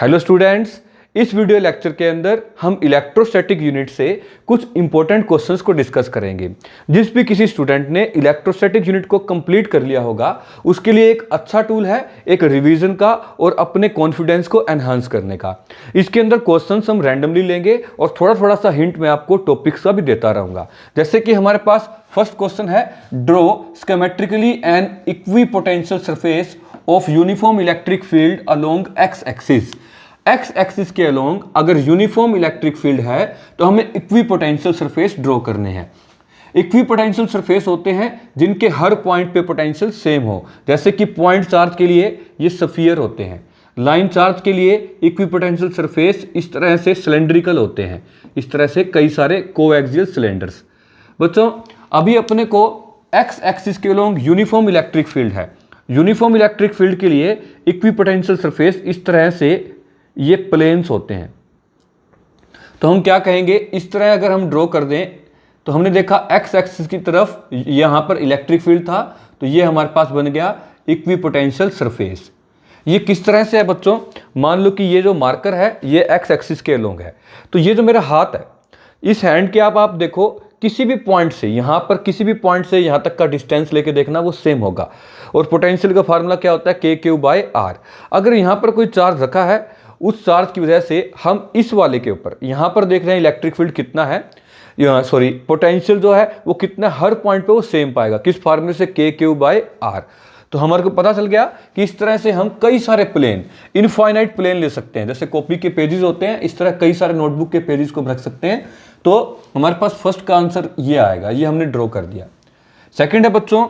Hello students, इस video lecture के अंदर हम इलेक्ट्रोस्टैटिक यूनिट से कुछ इंपॉर्टेंट क्वेश्चंस को डिस्कस करेंगे। जिस भी किसी स्टूडेंट ने इलेक्ट्रोस्टैटिक यूनिट को कंप्लीट कर लिया होगा उसके लिए एक अच्छा टूल है एक रिवीजन का और अपने कॉन्फिडेंस को एनहांस करने का। इसके अंदर क्वेश्चंस हम रैंडमली लेंगे और थोड़ा थोड़ा सा हिंट मैं आपको टॉपिक्स का भी देता रहूंगा। जैसे कि हमारे पास फर्स्ट क्वेश्चन है, draw schematically an equipotential surface of uniform electric field along X axis. X axis के अलोंग अगर यूनिफॉर्म इलेक्ट्रिक फील्ड है तो हमें इक्विपोटेंशियल सरफेस ड्रॉ करने हैं। इक्विपोटेंशियल सरफेस होते हैं जिनके हर पॉइंट पे पोटेंशियल सेम हो। जैसे कि पॉइंट चार्ज के लिए ये स्फीयर होते हैं, लाइन चार्ज के लिए इक्विपोटेंशियल सरफेस इस तरह से सिलेंड्रिकल होते हैं, इस तरह से कई सारे कोएक्सियल सिलेंडर्स। बच्चों अभी अपने को एक्स एक्सिस के अलोंग यूनिफॉर्म इलेक्ट्रिक फील्ड है। यूनिफॉर्म इलेक्ट्रिक फील्ड के लिए इक्विपोटेंशियल सरफेस इस तरह से ये प्लेन्स होते हैं। तो हम क्या कहेंगे, इस तरह अगर हम ड्रॉ कर दें तो हमने देखा एक्स एक्सिस की तरफ यहां पर इलेक्ट्रिक फील्ड था तो ये हमारे पास बन गया इक्विपोटेंशियल सरफेस। ये किस तरह से है बच्चों, मान लो कि ये जो मार्कर है ये एक्स एक्सिस के अलोंग है, तो ये जो मेरा हाथ है इस हैंड के आप देखो किसी भी पॉइंट से यहां पर किसी भी पॉइंट से यहां तक का डिस्टेंस लेके देखना वो सेम होगा। और पोटेंशियल का फार्मूला क्या होता है, के क्यू बाय आर। अगर यहां पर कोई चार्ज रखा है उस चार्ज की वजह से हम इस वाले के ऊपर यहां पर देख रहे हैं इलेक्ट्रिक फील्ड कितना है, पोटेंशियल जो है वो कितना हर पॉइंट पे वो सेम पाएगा। किस फार्मूले से, के क्यू बाय आर। तो हमारे को पता चल गया कि इस तरह से हम कई सारे प्लेन, इनफाइनाइट प्लेन ले सकते हैं। जैसे कॉपी के पेजेस होते हैं इस तरह कई सारे नोटबुक के पेजेस को रख सकते हैं। तो हमारे पास फर्स्ट का आंसर ये आएगा, ये हमने ड्रॉ कर दिया। सेकंड है बच्चों,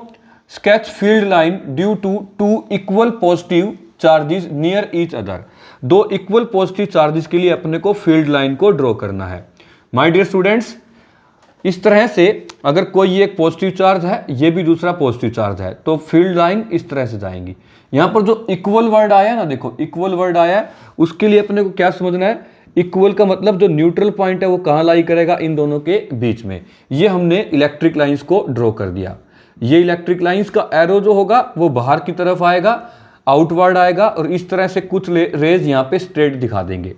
sketch field line due to two equal positive charges near each other. दो इक्वल पॉजिटिव चार्जेस के लिए अपने को फील्ड लाइन को ड्रॉ करना है। माय डियर स्टूडेंट्स, इस तरह से अगर कोई एक पॉजिटिव चार्ज है ये भी दूसरा पॉजिटिव चार्ज है तो फील्ड लाइन इस तरह से जाएंगी। यहां पर जो इक्वल वर्ड आया ना, देखो इक्वल वर्ड आया, उसके लिए अपने को क्या समझना है, इक्वल का मतलब जो न्यूट्रल पॉइंट है वो कहां लाई करेगा, इन दोनों के बीच में। ये हमने इलेक्ट्रिक लाइंस को ड्रॉ कर दिया। ये इलेक्ट्रिक लाइंस का एरो जो होगा वो बाहर की तरफ आएगा, आउटवर्ड आएगा और इस तरह से कुछ रेज यहां पे स्ट्रेट दिखा देंगे।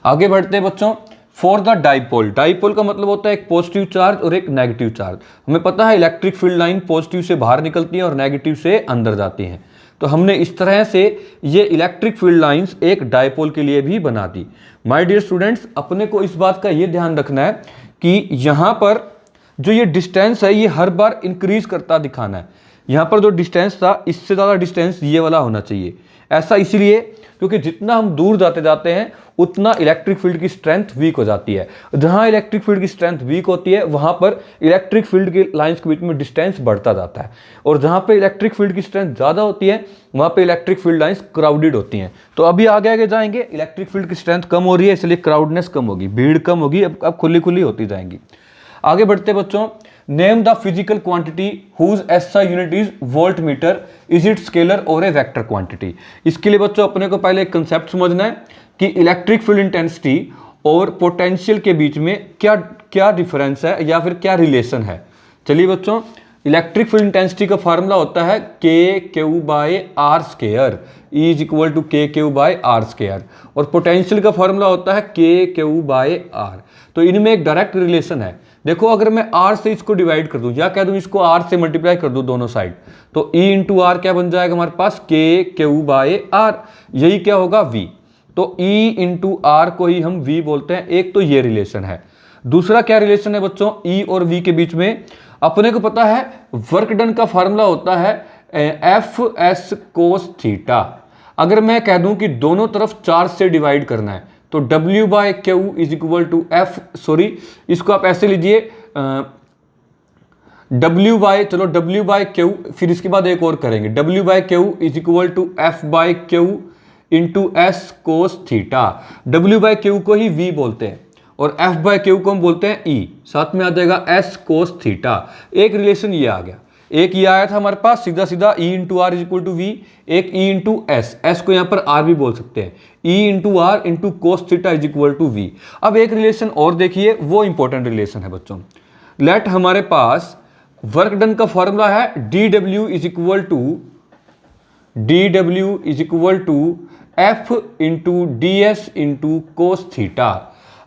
आगे बढ़ते हैं बच्चों, फॉर द डाइपोल। डाइपोल का मतलब होता है एक पॉजिटिव चार्ज और एक नेगेटिव चार्ज। हमें पता है इलेक्ट्रिक फील्ड लाइन पॉजिटिव से बाहर निकलती है और नेगेटिव से अंदर जाती हैं। तो हमने इस तरह से ये इलेक्ट्रिक फील्ड लाइंस एक डाइपोल के लिए भी बना दी। माय डियर स्टूडेंट्स, अपने को इस बात का ये ध्यान रखना है कि यहां पर जो ये डिस्टेंस है ये हर बार इंक्रीज करता दिखाना है। यहां पर जो डिस्टेंस था इससे ज़्यादा डिस्टेंस ये वाला होना चाहिए। ऐसा इसीलिए क्योंकि जितना हम दूर जाते जाते हैं उतना इलेक्ट्रिक फील्ड की स्ट्रेंथ वीक हो जाती है। जहां इलेक्ट्रिक फील्ड की स्ट्रेंथ वीक होती है वहां पर इलेक्ट्रिक फील्ड के लाइंस के बीच में डिस्टेंस बढ़ता जाता है, और जहां पे इलेक्ट्रिक फील्ड की स्ट्रेंथ ज़्यादा होती है वहां पे इलेक्ट्रिक फील्ड लाइंस क्राउडेड होती हैं। तो अभी आगे आगे जाएंगे, इलेक्ट्रिक फील्ड की स्ट्रेंथ कम हो रही है इसलिए क्राउडनेस कम होगी, भीड़ कम होगी, अब खुली खुली होती जाएंगी। आगे बढ़ते बच्चों, name the physical quantity whose SI unit is volt metre, is it scalar or a vector quantity. इसके लिए बच्चों अपने को पहले एक कंसेप्ट समझना है कि इलेक्ट्रिक फील्ड इंटेंसिटी और पोटेंशियल के बीच में क्या क्या डिफरेंस है या फिर क्या रिलेशन है। चलिए बच्चों, इलेक्ट्रिक फील्ड इंटेंसिटी का फार्मूला होता है K Q by R square is equal to K Q by R square, और पोटेंशियल का फार्मूला होता है के क्यू बाय आर। तो इनमें एक डायरेक्ट रिलेशन है। देखो अगर मैं r से इसको डिवाइड कर दूं या कह दूं इसको r से मल्टीप्लाई कर दूं दोनों साइड, तो e इंटू आर क्या बन जाएगा हमारे पास, के क्यू बाय आर। यही क्या होगा, v। तो e इंटू आर को ही हम v बोलते हैं। एक तो ये रिलेशन है। दूसरा क्या रिलेशन है बच्चों, e और v के बीच में, अपने को पता है वर्क डन का फार्मूला होता है एफ एस कोस थीटा। अगर मैं कह दूं कि दोनों तरफ 4 से डिवाइड करना है तो W by Q is equal to F, इसको आप ऐसे लीजिए W बाय क्यू, फिर इसके बाद एक और करेंगे W by Q is equal to F by Q into S cos theta. W by Q को ही V बोलते हैं और F बाय क्यू को हम बोलते हैं E, साथ में आ जाएगा S कोस थीटा। एक रिलेशन ये आ गया। एक ये आया था हमारे पास सीधा सीधा E into R is equal to V, एक E इंटू एस, एस को यहाँ पर R भी बोल सकते हैं, E into R into cos theta is equal to V. अब एक रिलेशन और देखिए, वो इंपॉर्टेंट रिलेशन है बच्चों। लेट हमारे पास वर्क डन का फॉर्मूला है dw is equal to F into D S into cos theta.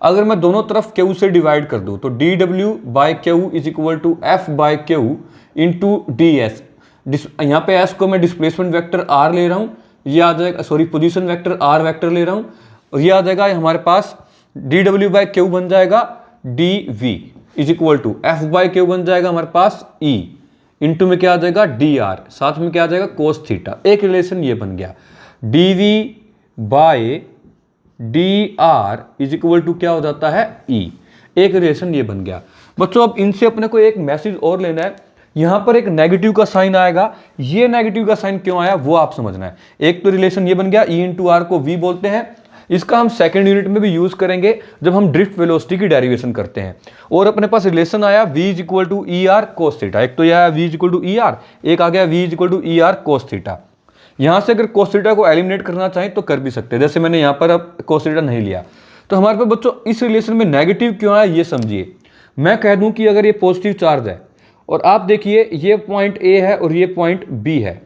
अगर मैं दोनों तरफ क्यू से डिवाइड कर दूं तो D W by Q is equal to F by Q into D S. यहाँ पे एस को मैं डिस्प्लेसमेंट वेक्टर आर ले रहा हूँ, ये आ जाएगा, sorry position vector R vector ले रहा हूँ, और ये आ जाएगा हमारे पास डी डब्ल्यू बाई क्यू बन जाएगा D V is equal to F by Q बन जाएगा हमारे पास ई, इंटू में क्या आ जाएगा डी आर, साथ में क्या आ जाएगा कोस थीटा। एक रिलेशन ये बन गया, D V by D R is equal to क्या हो जाता है ई। एक रिलेशन ये बन गया। बच्चों अब इनसे अपने को एक मैसेज और लेना है, यहां पर एक नेगेटिव का साइन आएगा, ये नेगेटिव का साइन क्यों आया वो आप समझना है। एक तो रिलेशन ये बन गया, ई इंटू आर को वी बोलते हैं, इसका हम सेकंड यूनिट में भी यूज करेंगे जब हम ड्रिफ्ट वेलोसिटी की डेरिवेशन करते हैं। और अपने पास रिलेशन आया v is equal to E R cos theta, एक तो यह आया v is equal to E R, एक आ गया v is equal to E R cos theta. यहां से अगर कोस थीटा को एलिमिनेट करना चाहें तो कर भी सकते हैं, जैसे मैंने यहां पर अब कोस थीटा नहीं लिया। तो हमारे पास बच्चों इस रिलेशन में नेगेटिव क्यों आया ये समझिए। मैं कह दूं कि अगर ये पॉजिटिव चार्ज है और आप देखिए ये पॉइंट ए है और ये पॉइंट बी है,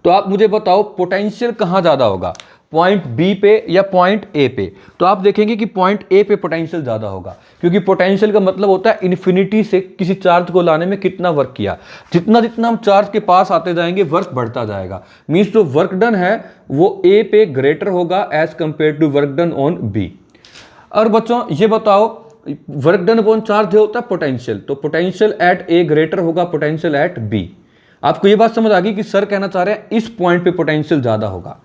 तो आप मुझे बताओ पोटेंशियल कहां ज्यादा होगा, पॉइंट बी पे या पॉइंट ए पे। तो आप देखेंगे कि पॉइंट ए पे पोटेंशियल ज्यादा होगा, क्योंकि पोटेंशियल का मतलब होता है इन्फिनिटी से किसी चार्ज को लाने में कितना वर्क किया। जितना जितना हम चार्ज के पास आते जाएंगे वर्क बढ़ता जाएगा, मीन्स जो वर्क डन है वो ए पे ग्रेटर होगा as compare to work done on B. और बच्चों ये बताओ वर्क डन अपॉन चार्ज होता है पोटेंशियल, तो पोटेंशियल एट ए ग्रेटर होगा पोटेंशियल एट बी। आपको ये बात समझ आ गई कि सर कहना चाह रहे हैं इस पॉइंट पे पोटेंशियल ज्यादा होगा।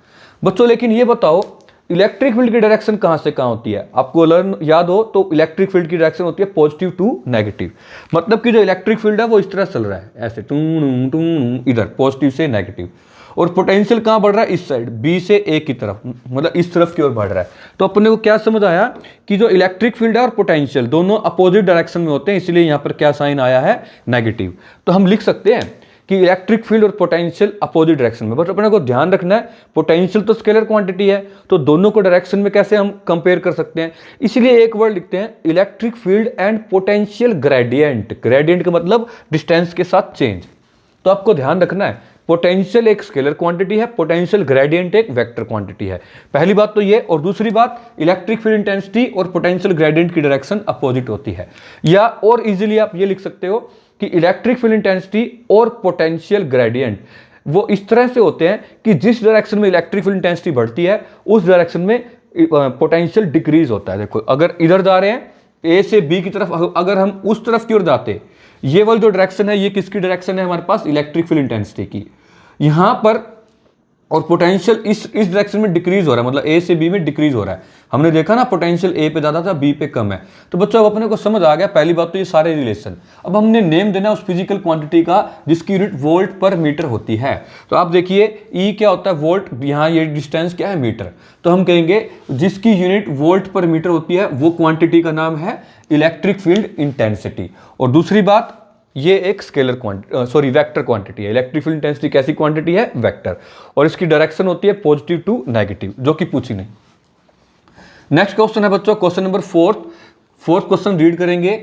बच्चों लेकिन ये बताओ इलेक्ट्रिक फील्ड की डायरेक्शन कहां से कहां होती है, आपको लर्न याद हो तो इलेक्ट्रिक फील्ड की डायरेक्शन होती है पॉजिटिव टू नेगेटिव। मतलब कि जो इलेक्ट्रिक फील्ड है वो इस तरह चल रहा है, ऐसे टू टू इधर पॉजिटिव से नेगेटिव, और पोटेंशियल कहां बढ़ रहा है इस साइड बी से ए की तरफ, मतलब इस तरफ की ओर बढ़ रहा है। तो अपने को क्या समझ आया कि जो इलेक्ट्रिक फील्ड है और पोटेंशियल दोनों अपोजिट डायरेक्शन में होते हैं, इसलिए यहां पर क्या साइन आया है नेगेटिव। तो हम लिख सकते हैं कि इलेक्ट्रिक फील्ड और पोटेंशियल अपोजिट डायरेक्शन में, बट अपने को ध्यान रखना है पोटेंशियल तो स्केलर क्वांटिटी है, तो दोनों को डायरेक्शन में कैसे हम कंपेयर कर सकते हैं, इसलिए एक वर्ड लिखते हैं electric field and potential gradient. Gradient का मतलब डिस्टेंस के साथ चेंज। तो आपको ध्यान रखना है पोटेंशियल एक स्केलर क्वांटिटी है, पोटेंशियल ग्रेडियंट एक वेक्टर क्वांटिटी है। पहली बात तो ये, और दूसरी बात इलेक्ट्रिक फील्ड इंटेंसिटी और पोटेंशियल ग्रेडियंट की डायरेक्शन अपोजिट होती है। या और इजीली आप ये लिख सकते हो कि इलेक्ट्रिक फील्ड इंटेंसिटी और पोटेंशियल ग्रेडियंट वो इस तरह से होते हैं कि जिस डायरेक्शन में इलेक्ट्रिक फील्ड इंटेंसिटी बढ़ती है उस डायरेक्शन में पोटेंशियल डिक्रीज होता है। देखो अगर इधर जा रहे हैं ए से बी की तरफ, अगर हम उस तरफ की ओर जाते, ये वाली जो डायरेक्शन है ये किसकी डायरेक्शन है हमारे पास इलेक्ट्रिक फील्ड इंटेंसिटी की, यहां पर, और पोटेंशियल इस डायरेक्शन में डिक्रीज हो रहा है, मतलब ए से बी में डिक्रीज हो रहा है। हमने देखा ना पोटेंशियल ए पे ज्यादा था बी पे कम है। तो बच्चों अब अपने को समझ आ गया पहली बात तो ये सारे रिलेशन। अब हमने नेम देना उस फिजिकल क्वांटिटी का जिसकी यूनिट वोल्ट पर मीटर होती है। तो आप देखिए ई क्या होता है वोल्ट, यहाँ ये डिस्टेंस क्या है मीटर, तो हम कहेंगे जिसकी यूनिट वोल्ट पर मीटर होती है वो क्वांटिटी का नाम है इलेक्ट्रिक फील्ड इंटेंसिटी। और दूसरी बात ये एक स्केलर क्वांटिटी वेक्टर क्वांटिटी है। इलेक्ट्रिक फील्ड इंटेंसिटी कैसी क्वांटिटी है वेक्टर, और इसकी डायरेक्शन होती है पॉजिटिव टू नेगेटिव, जो कि पूछी नहीं। नेक्स्ट क्वेश्चन है बच्चों question number fourth question read करेंगे।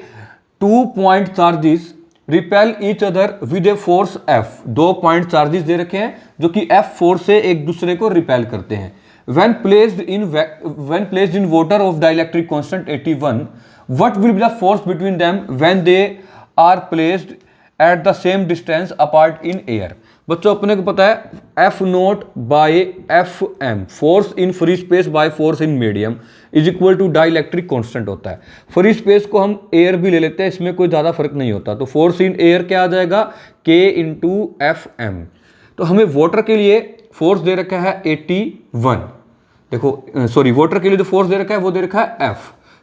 2 point charges repel each other with a force F. 2 point charges दे रखे हैं जो कि एफ फोर्स से एक दूसरे को रिपेल करते हैं। when placed in water of dielectric constant 81, what will be the force between them when they are placed at the same distance apart in air? बच्चों अपने को पता है F naught by F M, force in free space by force in medium is equal to dielectric constant होता है। Free space को हम air भी ले लेते हैं, इसमें कोई ज़्यादा फर्क नहीं होता। तो फोर्स इन एयर क्या आ जाएगा K इंटू एफ एम। तो हमें वाटर के लिए फोर्स दे रखा है 81, देखो सॉरी वाटर के लिए जो फोर्स दे रखा है वो दे रखा है F,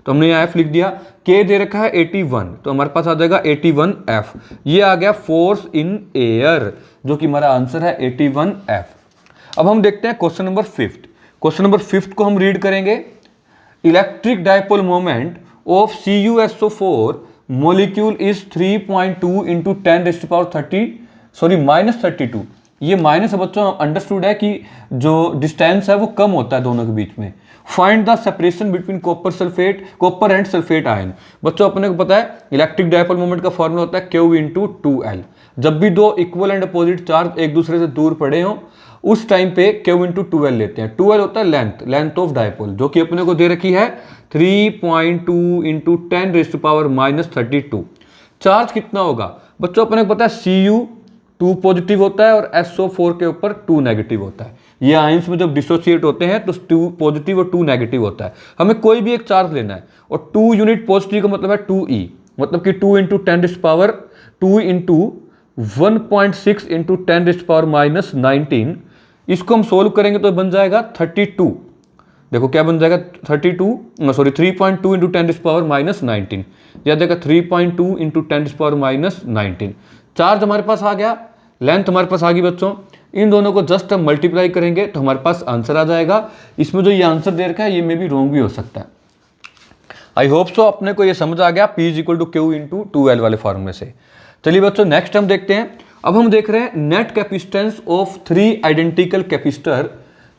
तो हमने यहाँ F लिख दिया। K दे रखा है 81, तो हमारे पास आ जाएगा 81 F। ये आ गया फोर्स इन एयर, जो कि हमारा आंसर है 81 F। अब हम देखते हैं क्वेश्चन नंबर 5। क्वेश्चन नंबर 5 को हम रीड करेंगे। Electric dipole moment of CuSO4 molecule is 3.2 into 10⁻30 -32। ये माइनस बच्चों अंडरस्टूड है कि जो डिस्टेंस है वो कम होता है दोनों के बीच में। Find the separation between copper and sulphate ion. बच्चों अपने को पता है इलेक्ट्रिक डायपोल मोमेंट का फॉर्मूला होता है Q इंटू 2L। जब भी दो इक्वल एंड अपोजिट चार्ज एक दूसरे से दूर पड़े हों उस टाइम पे Q इंटू 12 लेते हैं। 12 होता है लेंथ ऑफ डायपोल, जो कि अपने को दे रखी है 3.2 इंटू 10⁻−32। चार्ज कितना होगा बच्चों, अपने को पता है Cu 2 पॉजिटिव होता है और SO4 के ऊपर 2 नेगेटिव होता है। ये आयंस में जब डिसोसिएट होते हैं तो 2 पॉजिटिव और 2 नेगेटिव होता है। हमें कोई भी एक चार्ज लेना है और 2 यूनिट पॉजिटिव का मतलब है 2e, मतलब कि 2 इंटू 10⁻2 इंटू 1.6 इंटू 10⁻−19। इसको हम सोल्व करेंगे तो बन जाएगा 32। देखो क्या बन जाएगा 3.2 इंटू 10⁻−19, या देखा 3.2 इंटू 10⁻−19। चार्ज हमारे पास आ गया, लेंथ हमारे पास आ गई बच्चों। इन दोनों को जस्ट हम मल्टीप्लाई करेंगे तो हमारे पास आंसर आ जाएगा। इसमें जो ये आंसर दे रखा है ये मे भी रॉन्ग भी हो सकता है। आई होप सो अपने को ये समझ आ गया P is equal to Q into 2L वाले फॉर्मूले से। चलिए बच्चों नेक्स्ट हम देखते हैं। अब हम देख रहे हैं net capacitance of 3 identical capacitor.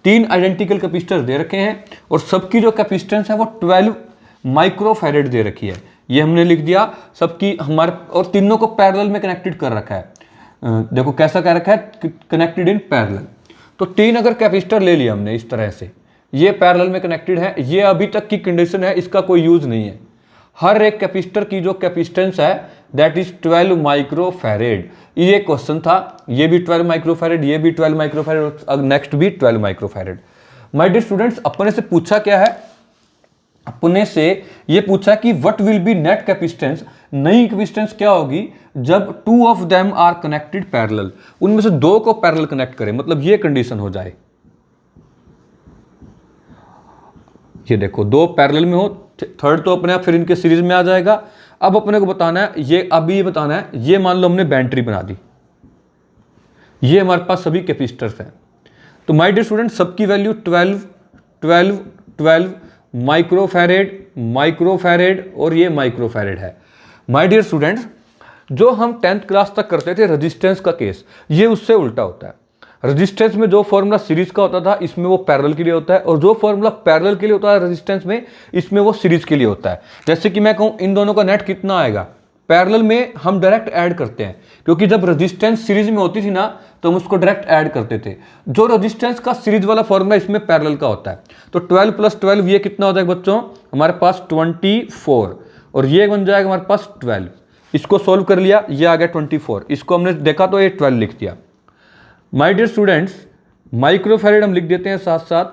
3 identical capacitor दे रखे हैं और सबकी जो कैपेसिटेंस है वो 12 माइक्रोफैरेड दे रखी है। ये हमने लिख दिया सबकी हमारे, और तीनों को पैरेलल में कनेक्टेड कर रखा है। देखो कैसा कह रखा है, कनेक्टेड इन पैरेलल। तो 3 अगर कैपेसिटर ले लिया हमने इस तरह से, ये पैरेलल में कनेक्टेड है, ये अभी तक की कंडीशन है, इसका कोई यूज नहीं है। हर एक कैपेसिटर की जो कैपेसिटेंस है दैट इज 12 माइक्रोफैरेड। ये क्वेश्चन था, ये भी 12 माइक्रोफैरेड, ये भी 12 माइक्रोफैरेड, और नेक्स्ट भी 12 माइक्रोफैरेड। माय डियर स्टूडेंट्स, अपने से पूछा क्या है, अपने से ये पूछा कि what will be net capacitance, नई कैपेसिटेंस क्या होगी जब 2 of them are connected parallel, उनमें से 2 को पैरेलल कनेक्ट करें, मतलब ये कंडीशन हो जाए। ये देखो 2 पैरेलल में हो, थर्ड तो अपने आप फिर इनके सीरीज में आ जाएगा। अब अपने को बताना है, ये अभी ये बताना है, ये मान लो हमने बैटरी बना दी, ये हमारे पास सभी कैपेसिटर्स हैं। तो माय डियर स्टूडेंट सबकी वैल्यू 12 12 12 माइक्रोफैरेड और ये माइक्रोफैरेड है। माय डियर स्टूडेंट्स, जो हम 10th क्लास तक करते थे रेजिस्टेंस का केस, ये उससे उल्टा होता है। रेजिस्टेंस में जो फॉर्मूला सीरीज का होता था, इसमें वो पैरेलल के लिए होता है, और जो फॉर्मूला पैरेलल के लिए होता है रेजिस्टेंस में, इसमें वो सीरीज के लिए होता है। जैसे कि मैं कहूं इन दोनों का नेट कितना आएगा, पैरेलल में हम डायरेक्ट ऐड करते हैं, क्योंकि जब रेजिस्टेंस सीरीज में होती थी ना तो हम उसको डायरेक्ट ऐड करते थे। जो रेजिस्टेंस का सीरीज वाला फॉर्मूला इसमें पैरेलल का होता है। तो 12 + 12 ये कितना हो जाएगा बच्चों, हमारे पास 24, और ये बन जाएगा हमारे पास 12। इसको सोल्व कर लिया, ये आ गया 24, इसको हमने देखा तो ये 12 लिख दिया। माय डियर स्टूडेंट्स, माइक्रोफैरेड हम लिख देते हैं साथ साथ।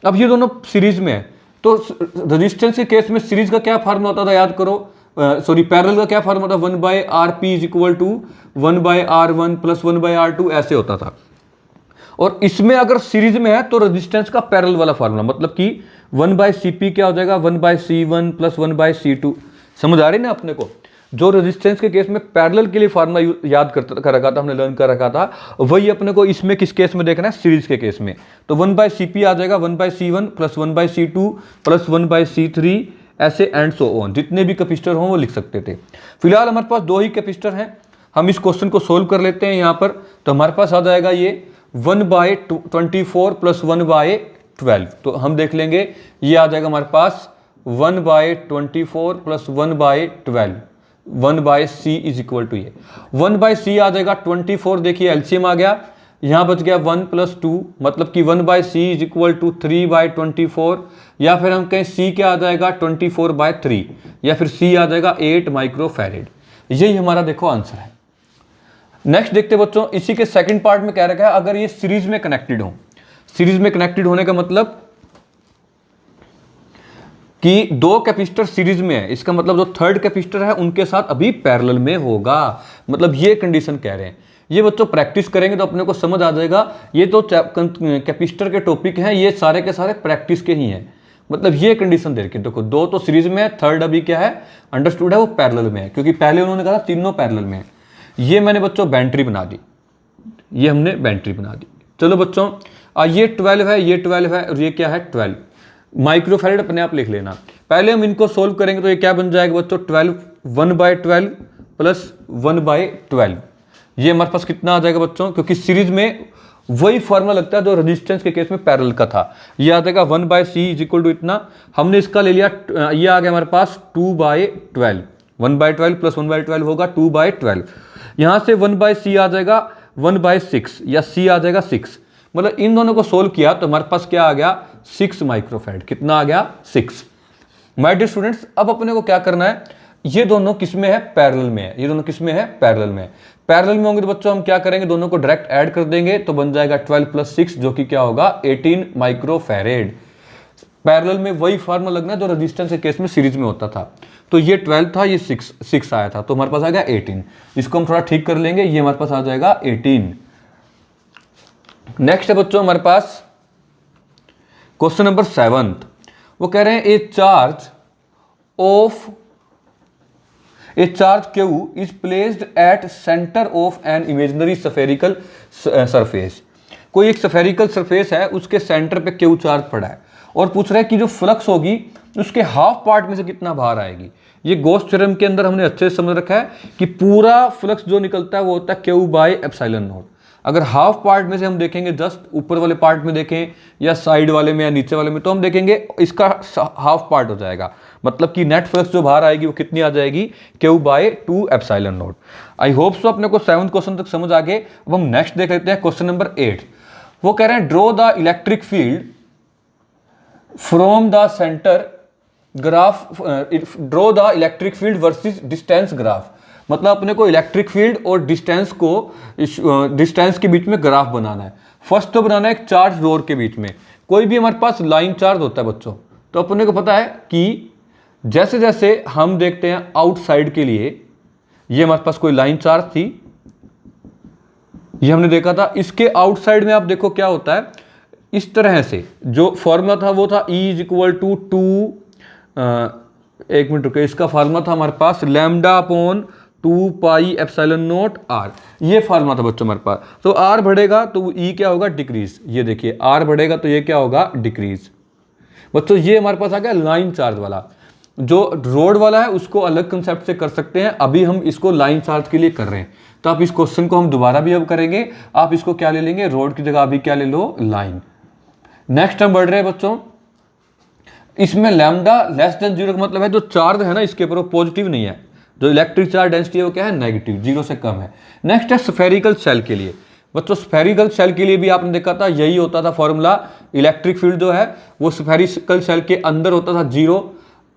अब ये दोनों सीरीज में है, तो रेजिस्टेंस के केस में सीरीज का क्या फार्मूला होता था याद करो, पैरेलल का क्या फार्मूला था, 1/Rp = 1/R1 + 1/R2 ऐसे होता था। और इसमें अगर सीरीज में है तो रेजिस्टेंस का पैरेलल वाला फार्मूला, मतलब कि 1/Cp क्या हो जाएगा, 1/C1 + 1/C2। समझ आ रही ना अपने को, जो रेजिस्टेंस के केस में पैरेलल के लिए फार्मूला याद कर रखा था, हमने लर्न कर रखा था, वही अपने को इसमें किस केस में देखना है, सीरीज के केस में। तो 1/Cp आ जाएगा 1/C1 + 1/C2 + 1/C3, ऐसे एंड सो ऑन, जितने भी कैपेसिटर हों वो लिख सकते थे। फिलहाल हमारे पास 2 ही कैपेसिटर हैं। हम इस क्वेश्चन को सोल्व कर लेते हैं यहाँ पर। तो हमारे पास आ जाएगा ये 1/24 + 1/12। तो हम देख लेंगे, ये आ जाएगा हमारे पास 1/24 + 1/12, 1/C = ये 1/C आ जाएगा 24। देखिए एलसीएम आ गया, यहाँ बच गया 1 + 2, मतलब कि 1/C = 3/24, या फिर हम कहें C क्या आ जाएगा 24/3, या फिर C आ जाएगा 8 माइक्रोफैरेड। यही हमारा देखो आंसर है। नेक्स्ट देखते बच्चों, इसी के सेकंड पार्ट में कह रखा है अगर ये सीरीज में कनेक्टेड हो। सीरीज में कनेक्टेड होने का मतलब कि 2 कैपेसिटर सीरीज में है, इसका मतलब जो थर्ड कैपेसिटर है उनके साथ अभी पैरेलल में होगा, मतलब ये कंडीशन कह रहे हैं। ये बच्चों प्रैक्टिस करेंगे तो अपने को समझ आ जाएगा। ये तो कैपेसिटर के टॉपिक हैं, ये सारे के सारे प्रैक्टिस के ही हैं। मतलब ये कंडीशन दे रखी है, देखो 2 तो सीरीज में है, थर्ड अभी क्या है अंडरस्टूड है, वो पैरेलल में है, क्योंकि पहले उन्होंने कहा तीनों पैरेलल में है। ये मैंने बच्चों बैटरी बना दी, ये हमने बैटरी बना दी। चलो बच्चों, ये 12 है, ये 12 है, और ये क्या है 12 माइक्रोफैरेड, अपने आप लिख लेना। पहले हम इनको सोल्व करेंगे तो ये क्या बन जाएगा बच्चों 12, 1/12 + 1/12। ये हमारे पास कितना आ जाएगा बच्चों, क्योंकि सीरीज में वही फॉर्मूला लगता है जो रेजिस्टेंस के केस में पैरेलल का था। ये आ जाएगा 1/C = इतना, हमने इसका ले लिया, ये आ गया हमारे पास 2/12, 1/12 + 1/12 होगा 2/12। यहाँ से 1/C आ जाएगा 1/6, या C आ जाएगा 6। मतलब इन दोनों को सोल्व किया तो हमारे पास क्या आ गया 6 माइक्रोफैराड। कितना आ गया 6। माय डियर स्टूडेंट्स, अब अपने को क्या करना है, ये दोनों किस में है, पैरेलल में है। ये दोनों किस में है, पैरेलल में। पैरेलल में होंगे तो बच्चों हम क्या करेंगे, दोनों को डायरेक्ट ऐड कर देंगे तो बन जाएगा 12 + 6 जो कि क्या होगा 18 माइक्रोफैराड। पैरेलल में वही फार्मूला लगना जो रेजिस्टेंस के केस में सीरीज में होता था। तो ये 12 था, ये 6 आया था, तो हमारे पास आ गया 18। इसको हम थोड़ा ठीक कर लेंगे, ये हमारे पास आ जाएगा 18। नेक्स्ट है बच्चों हमारे पास क्वेश्चन नंबर 7। वो कह रहे हैं ए charge Q is placed at center of an imaginary spherical surface। कोई एक स्फेरिकल सरफेस है, उसके सेंटर पे Q चार्ज पड़ा है और पूछ रहा है कि जो फ्लक्स होगी उसके हाफ पार्ट में से कितना बाहर आएगी। ये गॉस थ्योरम के अंदर हमने अच्छे से समझ रखा है कि पूरा फ्लक्स जो निकलता है वो होता है Q/ε0। अगर हाफ पार्ट में से हम देखेंगे, जस्ट ऊपर वाले पार्ट में देखें या साइड वाले में या नीचे वाले में, तो हम देखेंगे इसका हाफ पार्ट हो जाएगा। मतलब कि नेट फ्लक्स जो बाहर आएगी वो कितनी आ जाएगी Q/2ε0। आई होप सो अपने को 7th क्वेश्चन तक समझ आ गए। अब हम नेक्स्ट देख लेते हैं क्वेश्चन नंबर 8। वो कह रहे हैं draw the electric field from the centre graph, draw the electric field versus distance graph. मतलब अपने को इलेक्ट्रिक फील्ड और डिस्टेंस के बीच में ग्राफ बनाना है। फर्स्ट तो बनाना है एक चार्ज रोर के बीच में। कोई भी हमारे पास लाइन चार्ज होता है बच्चों, तो अपने को पता है कि जैसे जैसे हम देखते हैं आउटसाइड के लिए, ये हमारे पास कोई लाइन चार्ज थी, ये हमने देखा था। इसके आउटसाइड में आप देखो क्या होता है, इस तरह से जो फॉर्मूला था वो था E = 2, एक मिनट रुके, इसका फार्मूला था हमारे पास λ/2πε0r। ये फार्मूला था बच्चों हमारे पास। तो r बढ़ेगा तो E क्या होगा, डिक्रीज। ये देखिए r बढ़ेगा तो ये क्या होगा, डिक्रीज। बच्चों ये हमारे पास आ गया लाइन चार्ज वाला। जो रोड वाला है उसको अलग कंसेप्ट से कर सकते हैं, अभी हम इसको लाइन चार्ज के लिए कर रहे हैं। तो आप इस क्वेश्चन को हम दोबारा भी अब करेंगे। आप इसको क्या ले लेंगे, रोड की जगह अभी क्या ले लो, लाइन। नेक्स्ट हम बढ़ रहे हैं बच्चों, इसमें λ<0 का मतलब है जो चार्ज है ना इसके ऊपर वो पॉजिटिव नहीं है, जो इलेक्ट्रिक चार्ज डेंसिटी है वो क्या है, नेगेटिव, 0 से कम है। नेक्स्ट है स्फेरिकल शेल के लिए। बच्चों स्फेरिकल शेल के लिए भी आपने देखा था यही होता था फॉर्मूला। इलेक्ट्रिक फील्ड जो है वो स्फेरिकल शेल के अंदर होता था 0,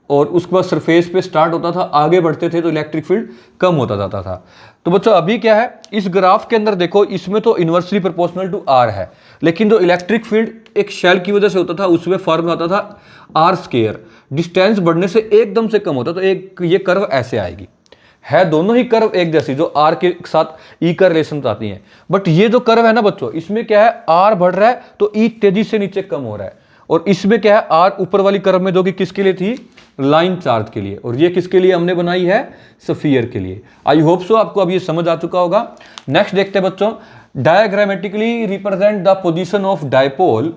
और उसके बाद सरफेस पे स्टार्ट होता था, आगे बढ़ते थे तो इलेक्ट्रिक फील्ड कम होता जाता था। तो बच्चों अभी क्या है, इस ग्राफ के अंदर देखो, इसमें तो इन्वर्सली प्रोपोर्शनल टू r है, लेकिन जो इलेक्ट्रिक फील्ड एक शेल की वजह से होता था उसमें फॉर्मूला आता था r²। डिस्टेंस बढ़ने से एकदम से कम होता, तो एक ये कर्व ऐसे आएगी। है दोनों ही कर्व एक जैसी, जो r के साथ E का रिलेशन आती हैं। बट ये जो कर्व है ना बच्चों, इसमें क्या है, r बढ़ रहा है तो E तेजी से नीचे कम हो रहा है, और इसमें क्या है, r ऊपर वाली कर्व में जो कि किसके लिए थी, लाइन चार्ज के लिए, और ये किसके लिए हमने बनाई है, स्फीयर के लिए। आई होप सो आपको अब ये समझ आ चुका होगा। नेक्स्ट देखते हैं बच्चों, diagrammatically represent the position of dipole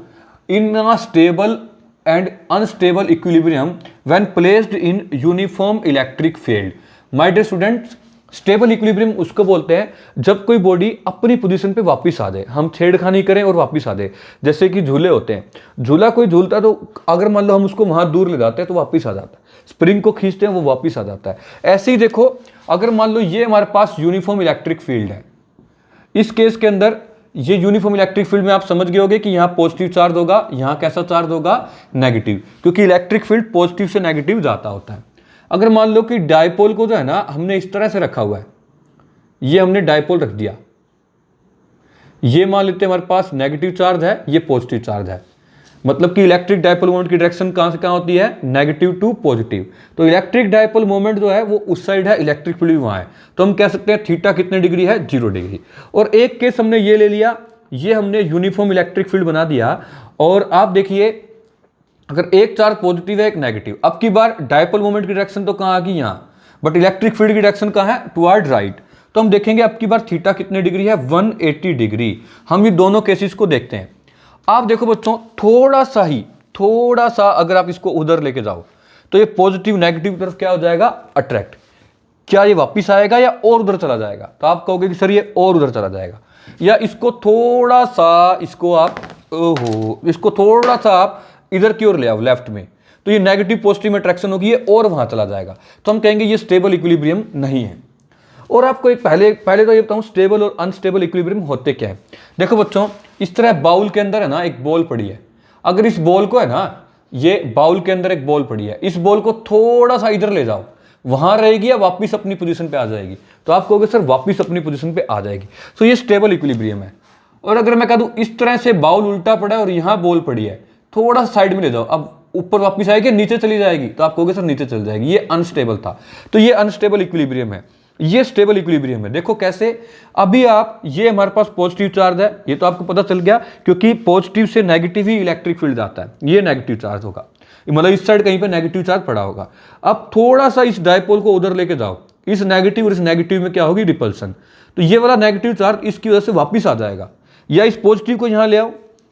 in a stable and unstable equilibrium when placed in uniform electric field. My dear students, stable equilibrium उसको बोलते हैं जब कोई बॉडी अपनी पोजीशन पे वापस आ जाए, हम छेड़खानी करें और वापस आ जाए। जैसे कि झूले होते हैं, झूला कोई झूलता है तो अगर मान लो हम उसको वहां दूर ले जाते हैं तो वापस आ जाता है, स्प्रिंग को खींचते हैं वो वापस आ जाता है। ऐसे ही देखो, अगर मान लो ये हमारे पास यूनिफॉर्म इलेक्ट्रिक फील्ड है, इस केस के अंदर ये यूनिफॉर्म इलेक्ट्रिक फील्ड में आप समझ गए होंगे कि यहाँ पॉजिटिव चार्ज होगा, यहाँ कैसा चार्ज होगा, नेगेटिव, क्योंकि इलेक्ट्रिक फील्ड पॉजिटिव से नेगेटिव जाता होता है। अगर मान लो कि डायपोल को जो है ना हमने इस तरह से रखा हुआ है, ये हमने डायपोल रख दिया, ये मान लेते हैं हमारे पास नेगेटिव चार्ज है, ये पॉजिटिव चार्ज है, मतलब कि इलेक्ट्रिक डायपोल मोमेंट की डायरेक्शन कहां से कहां होती है, नेगेटिव टू पॉजिटिव। तो इलेक्ट्रिक डायपोल मोमेंट जो है वो उस साइड है, इलेक्ट्रिक फील्ड भी वहां है, तो हम कह सकते हैं थीटा कितने डिग्री है, 0 डिग्री। और एक केस हमने ये ले लिया, ये हमने यूनिफॉर्म इलेक्ट्रिक फील्ड बना दिया, और आप देखिए अगर एक चार्ज पॉजिटिव है एक नेगेटिव, अब की बार डायपोल मोमेंट की डायरेक्शन तो कहां आ गई, यहां, बट इलेक्ट्रिक फील्ड की डायरेक्शन कहां है, टुवर्ड राइट। तो हम देखेंगे अब की बार थीटा कितने डिग्री है, 180 डिग्री। हम ये दोनों केसेस को देखते हैं। आप देखो बच्चों, थोड़ा सा अगर आप इसको उधर लेके जाओ तो ये पॉजिटिव नेगेटिव तरफ क्या हो जाएगा, अट्रैक्ट। क्या ये वापिस आएगा या और उधर चला जाएगा, तो आप कहोगे कि सर ये और उधर चला जाएगा, या इसको थोड़ा सा, इसको थोड़ा सा आप इधर की ओर ले आओ लेफ्ट में, तो ये नेगेटिव पॉजिटिव में अट्रैक्शन होगी, ये और वहां चला जाएगा। तो हम कहेंगे ये स्टेबल इक्विलिब्रियम नहीं है। और आपको एक पहले तो ये बताऊं स्टेबल और अनस्टेबल इक्विलिब्रियम होते क्या है। देखो बच्चों, इस तरह बाउल के अंदर है ना एक बॉल पड़ी है, अगर इस बॉल को है ना, ये बाउल के अंदर एक बॉल पड़ी है, इस बॉल को थोड़ा सा इधर ले जाओ, वहां रहेगी या वापिस अपनी पोजीशन पे आ जाएगी, तो आप कहोगे सर वापिस अपनी पोजीशन पे आ जाएगी, तो ये स्टेबल इक्विलिब्रियम है। और अगर मैं कह दूं इस तरह से बाउल उल्टा पड़ा है और यहां बॉल पड़ी है, थोड़ा सा साइड में ले जाओ, अब ऊपर वापिस आएगी नीचे चली जाएगी, तो आप कहोगे सर नीचे चल जाएगी, ये अनस्टेबल था। तो ये अनस्टेबल इक्विलिब्रियम है, ये स्टेबल इक्विलिब्रियम है। देखो कैसे, अभी आप ये हमारे पास पॉजिटिव चार्ज है, ये तो आपको पता चल गया क्योंकि पॉजिटिव से नेगेटिव ही इलेक्ट्रिक फील्ड आता है, ये नेगेटिव चार्ज होगा, मतलब इस साइड कहीं पे नेगेटिव चार्ज पड़ा होगा। अब थोड़ा सा इस डायपोल को उधर लेके जाओ, इस नेगेटिव और इस नेगेटिव में क्या होगी, रिपल्सन, तो ये वाला नेगेटिव चार्ज इसकी वजह से वापिस आ जाएगा। या इस पॉजिटिव को यहां ले आओ,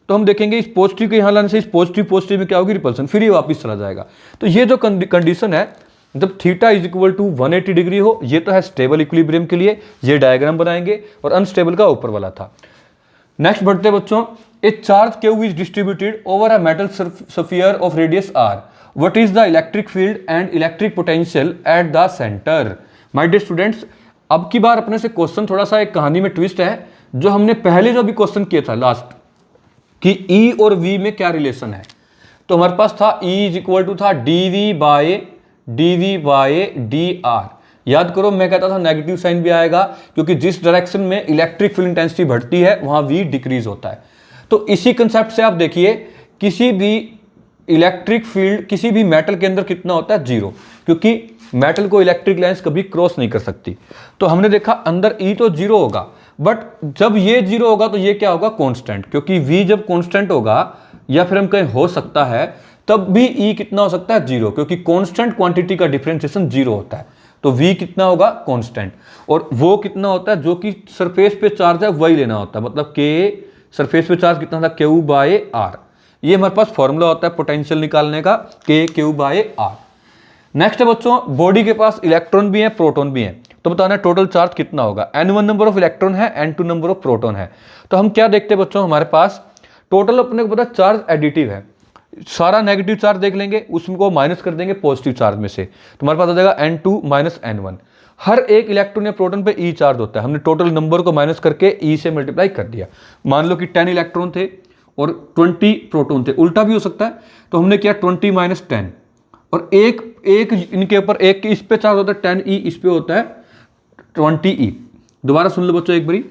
तो हम देखेंगे इस पॉजिटिव को यहां लाने से इस पॉजिटिव में क्या होगी, रिपल्सन, फिर ये वापिस चला जाएगा। तो ये जो कंडीशन है जब theta is equal to 180 degree हो, ये तो है स्टेबल इक्विलिब्रियम के लिए, ये डायग्राम बनाएंगे, और अनस्टेबल का ऊपर वाला था। नेक्स्ट बढ़ते बच्चों, a charge Q is distributed over a metal sphere of radius R, what is the electric field and electric potential at the centre. My dear students, अब की बार अपने से क्वेश्चन थोड़ा सा एक कहानी में ट्विस्ट है, जो हमने पहले जो भी क्वेश्चन किया था लास्ट कि E और V में क्या रिलेशन है, तो हमारे पास था E इज इक्वल टू था dV बाय dr। याद करो मैं कहता था नेगेटिव साइन भी आएगा क्योंकि जिस डायरेक्शन में इलेक्ट्रिक फील्ड इंटेंसिटी बढ़ती है वहां V डिक्रीज होता है। तो इसी कंसेप्ट से आप देखिए, किसी भी इलेक्ट्रिक फील्ड किसी भी मेटल के अंदर कितना होता है, 0, क्योंकि मेटल को इलेक्ट्रिक लाइंस कभी क्रॉस नहीं कर सकती। तो हमने देखा अंदर E तो 0 होगा, बट जब ये 0 होगा तो ये क्या होगा, कांस्टेंट, क्योंकि V जब कांस्टेंट होगा या फिर हम कहें हो सकता है, तब भी E कितना हो सकता है, 0, क्योंकि कांस्टेंट क्वांटिटी का डिफरेंशिएशन 0 होता है। तो V कितना होगा, कांस्टेंट, और वो कितना होता है जो कि सरफेस पे चार्ज है वही लेना होता है, मतलब K सरफेस पे चार्ज कितना था, Q बाय R। ये हमारे पास फॉर्मूला होता है पोटेंशियल निकालने का, Q बाय R। नेक्स्ट है बच्चों, बॉडी के पास इलेक्ट्रॉन भी है, प्रोटॉन भी है, तो बताना टोटल चार्ज कितना होगा। N1 नंबर ऑफ इलेक्ट्रॉन है, N2 नंबर ऑफ प्रोटॉन है। तो हम क्या देखते हैं बच्चों, हमारे पास टोटल अपने को पता चार्ज एडिटिव है, सारा नेगेटिव चार्ज देख लेंगे, उसको माइनस कर देंगे पॉजिटिव चार्ज में से, तो हमारे पास आ जाएगा N2 माइनस N1। हर एक इलेक्ट्रॉन या प्रोटॉन पे E चार्ज होता है, हमने टोटल नंबर को माइनस करके E से मल्टीप्लाई कर दिया। मान लो कि 10 इलेक्ट्रॉन थे और 20 प्रोटॉन थे, उल्टा भी हो सकता है, तो हमने किया 20 माइनस 10, और एक इनके ऊपर एक इस पे चार्ज होता है 10E, इस पे होता है 20E। दोबारा सुन लो बच्चों एक बारी,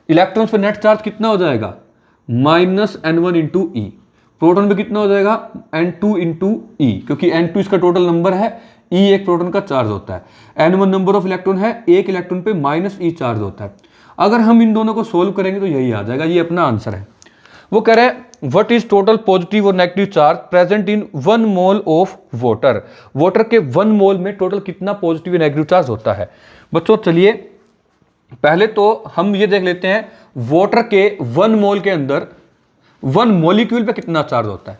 इलेक्ट्रॉन्स पे नेट चार्ज कितना हो जाएगा, माइनस N1 इंटू ई। प्रोटॉन पे कितना हो जाएगा, N2 इंटू ई, क्योंकि N2 इसका टोटल नंबर है, E एक प्रोटॉन का चार्ज होता है, N1 नंबर ऑफ इलेक्ट्रॉन है, एक इलेक्ट्रॉन पे माइनस E चार्ज होता है। अगर हम इन दोनों को सोल्व करेंगे तो यही आ जाएगा, ये अपना आंसर है। वो कह रहे हैं व्हाट इज टोटल पॉजिटिव और negative charge present in 1 mole of water. Water के 1 मोल में टोटल कितना पॉजिटिव और नेगेटिव चार्ज होता है। बच्चों चलिए पहले तो हम ये देख लेते हैं, वाटर के 1 मोल के अंदर 1 मॉलिक्यूल पे कितना चार्ज होता है।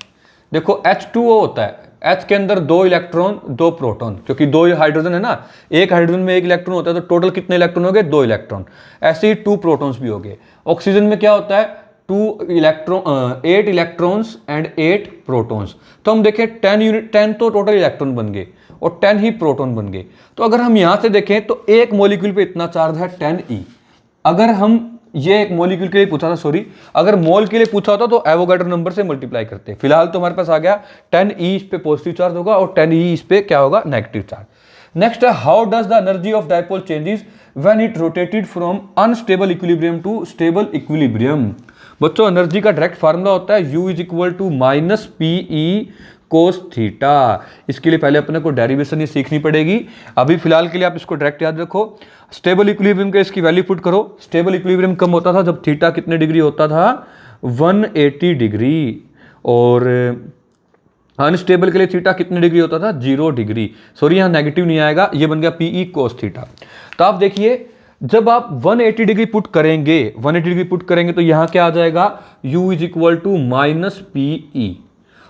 देखो H2O होता है, H के अंदर 2 इलेक्ट्रॉन 2 प्रोटॉन, क्योंकि 2 हाइड्रोजन है ना, एक हाइड्रोजन में 1 इलेक्ट्रॉन होता है, तो टोटल कितने इलेक्ट्रॉन हो गए, 2 इलेक्ट्रॉन। ऐसे ही 2 प्रोटॉन्स भी हो गए। ऑक्सीजन में क्या होता है, 8 इलेक्ट्रॉन्स एंड 8 प्रोटॉन्स। तो हम देखें 10 तो टोटल इलेक्ट्रॉन बन गए और 10 ही प्रोटॉन बन गए। तो अगर हम यहां से देखें तो एक मॉलिक्यूल पे इतना चार्ज है 10E। अगर हम ये एक मॉलिक्यूल के लिए पूछा था, सॉरी, अगर मोल के लिए पूछा होता तो एवोगाड्रो नंबर से मल्टीप्लाई करते। फिलहाल तो हमारे पास आ गया 10E इस पे पॉजिटिव चार्ज होगा और 10E इस पे क्या होगा, नेगेटिव चार्ज। नेक्स्ट है how does the energy of dipole changes when it rotated from unstable equilibrium to stable equilibrium. बच्चों एनर्जी का डायरेक्ट फार्मूला होता है U is equal to minus PE cos theta. इसके लिए पहले अपने को डेरिवेशन ये सीखनी पड़ेगी। अभी फिलहाल के लिए आप इसको डायरेक्ट याद रखो। स्टेबल इक्विलिब्रियम का इसकी वैल्यू पुट करो। स्टेबल इक्विलिब्रियम कम होता था जब थीटा कितने डिग्री होता था, 180 डिग्री, और अनस्टेबल के लिए थीटा कितने डिग्री होता था, 0 डिग्री। सॉरी यहाँ नेगेटिव नहीं आएगा, ये बन गया PE कोस थीटा। तो आप देखिए जब आप 180 डिग्री पुट करेंगे, 180 डिग्री पुट करेंगे तो यहाँ क्या आ जाएगा, U is equal to minus PE।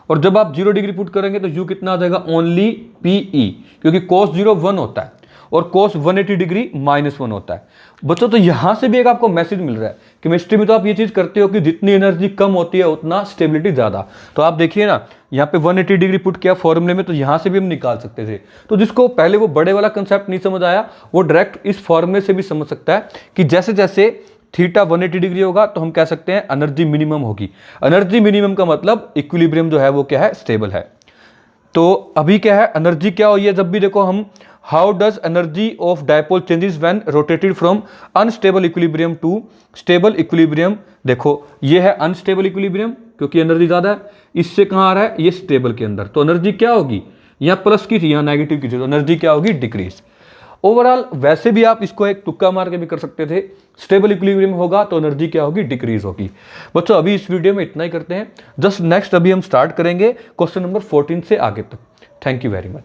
और जब आप 0 डिग्री पुट करेंगे तो U कितना आ जाएगा, ओनली PE, क्योंकि cos 0 1 होता है। और cos 180 डिग्री -1 होता है। बच्चों तो यहाँ से भी एक आपको मैसेज मिल रहा है। केमिस्ट्री में तो आप ये चीज़ करते हो कि जितनी एनर्जी कम होती है उतना स्टेबिलिटी ज़्यादा। तो आप देखिए ना, यहाँ पे 180 डिग्री पुट किया फॉर्मूले में, तो यहाँ से भी हम निकाल सकते थे। तो जिसको पहले वो बड़े वाला कंसेप्ट नहीं समझ आया, वो डायरेक्ट इस फॉर्मूले से भी समझ सकता है कि जैसे जैसे थीटा 180 डिग्री होगा तो हम कह सकते हैं एनर्जी मिनिमम होगी। एनर्जी मिनिमम का मतलब इक्विलिब्रियम जो है वो क्या है, स्टेबल है। तो अभी क्या है, एनर्जी क्या हुई है, जब भी देखो हम how does energy of dipole changes when rotated from unstable equilibrium to stable equilibrium. देखो ये है अनस्टेबल इक्विलिब्रियम क्योंकि एनर्जी ज्यादा है, इससे कहाँ आ रहा है, ये स्टेबल के अंदर। तो एनर्जी क्या होगी, यहाँ प्लस की थी यहाँ नेगेटिव की थी, तो एनर्जी क्या होगी, डिक्रीज। ओवरऑल वैसे भी आप इसको एक तुक्का मार के भी कर सकते थे, स्टेबल इक्विलिब्रियम होगा तो एनर्जी क्या होगी, डिक्रीज होगी। बच्चों अभी इस वीडियो में इतना ही करते हैं, जस्ट नेक्स्ट अभी हम स्टार्ट करेंगे क्वेश्चन नंबर 14 से आगे तक। Thank you very much.